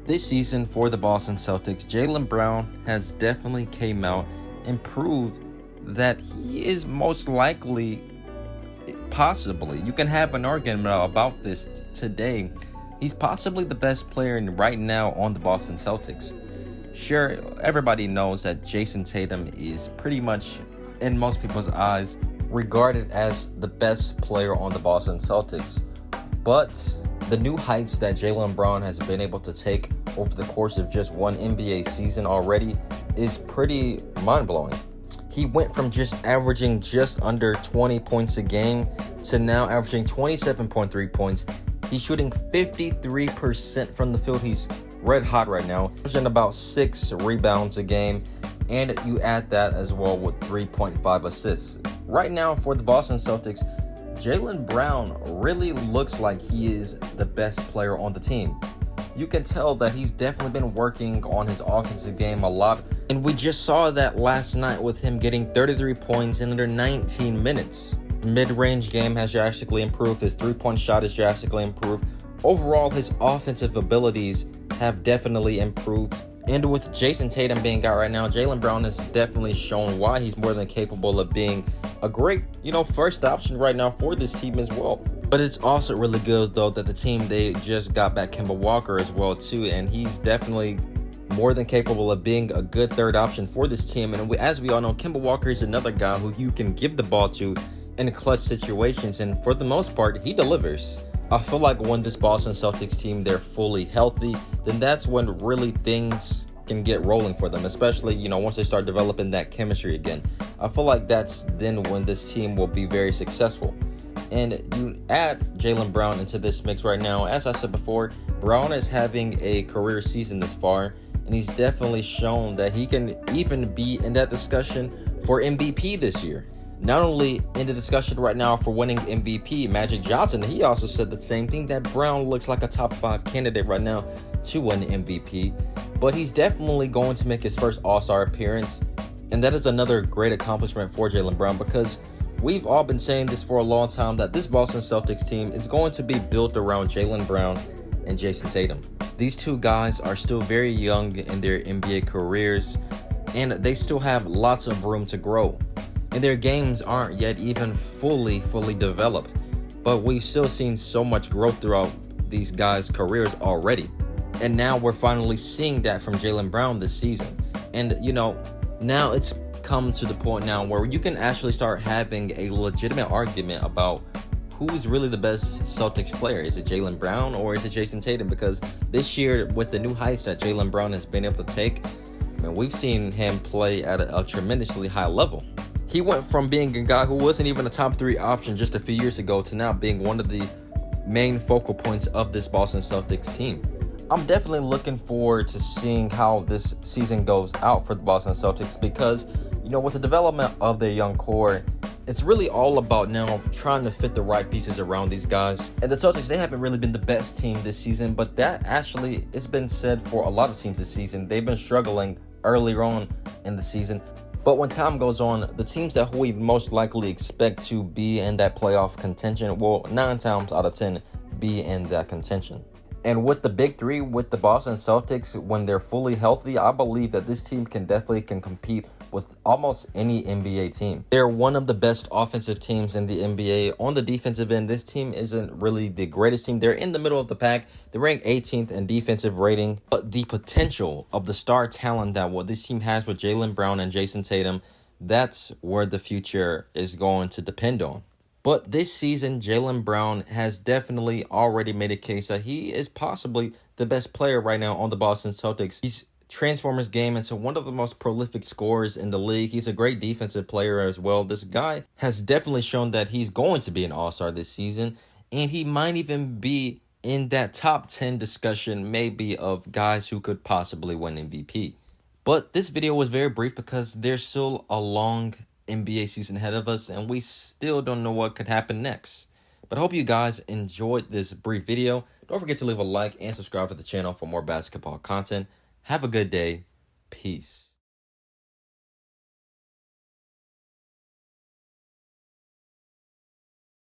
This season for the Boston Celtics, Jaylen Brown has definitely came out and proved that he is most likely, possibly, you can have an argument about this today, he's possibly the best player right now on the Boston Celtics. Sure, everybody knows that Jason Tatum is pretty much, in most people's eyes, regarded as the best player on the Boston Celtics. But the new heights that Jaylen Brown has been able to take over the course of just one NBA season already is pretty mind-blowing. He went from just averaging just under 20 points a game to now averaging 27.3 points. He's shooting 53% from the field. He's red hot right now, averaging about 6 rebounds a game, and you add that as well with 3.5 assists. Right now for the Boston Celtics, Jaylen Brown really looks like he is the best player on the team. You can tell that he's definitely been working on his offensive game a lot, and we just saw that last night with him getting 33 points in under 19 minutes. Mid-range game has drastically improved. His three-point shot has drastically improved. Overall, his offensive abilities have definitely improved. And with Jason Tatum being out right now, Jaylen Brown has definitely shown why he's more than capable of being a great, first option right now for this team as well. But it's also really good, though, that the team, they just got back Kemba Walker as well, too. And he's definitely more than capable of being a good third option for this team. And as we all know, Kemba Walker is another guy who you can give the ball to in clutch situations. And for the most part, he delivers. I feel like when this Boston Celtics team, they're fully healthy, then that's when really things can get rolling for them, especially, once they start developing that chemistry again. I feel like that's then when this team will be very successful. And you add Jaylen Brown into this mix right now. As I said before, Brown is having a career season this far, and he's definitely shown that he can even be in that discussion for MVP this year. Not only in the discussion right now for winning MVP, Magic Johnson, he also said the same thing, that Brown looks like a top 5 candidate right now to win MVP. But he's definitely going to make his first All-Star appearance. And that is another great accomplishment for Jaylen Brown, because we've all been saying this for a long time, that this Boston Celtics team is going to be built around Jaylen Brown and Jason Tatum. These two guys are still very young in their NBA careers, and they still have lots of room to grow. And their games aren't yet even fully developed. But we've still seen so much growth throughout these guys' careers already. And now we're finally seeing that from Jaylen Brown this season. And, now it's come to the point now where you can actually start having a legitimate argument about who's really the best Celtics player. Is it Jaylen Brown or is it Jason Tatum? Because this year, with the new heights that Jaylen Brown has been able to take, we've seen him play at a tremendously high level. He went from being a guy who wasn't even a top 3 option just a few years ago to now being one of the main focal points of this Boston Celtics team. I'm definitely looking forward to seeing how this season goes out for the Boston Celtics, because, with the development of their young core, it's really all about now trying to fit the right pieces around these guys. And the Celtics, they haven't really been the best team this season, but that actually, it's been said for a lot of teams this season. They've been struggling earlier on in the season. But when time goes on, the teams that we most likely expect to be in that playoff contention will 9 times out of 10 be in that contention. And with the big three, with the Boston Celtics, when they're fully healthy, I believe that this team can compete with almost any NBA team. They're one of the best offensive teams in the NBA. On the defensive end, this team isn't really the greatest team. They're in the middle of the pack. They're ranked 18th in defensive rating. But the potential of the star talent that what this team has with Jaylen Brown and Jason Tatum, that's where the future is going to depend on. But this season, Jaylen Brown has definitely already made a case that he is possibly the best player right now on the Boston Celtics. He's transformed his game into one of the most prolific scorers in the league. He's a great defensive player as well. This guy has definitely shown that he's going to be an all-star this season, and he might even be in that top 10 discussion maybe of guys who could possibly win MVP. But this video was very brief because there's still a long NBA season ahead of us, and we still don't know what could happen next. But I hope you guys enjoyed this brief video. Don't forget to leave a like and subscribe to the channel for more basketball content. Have a good day. Peace.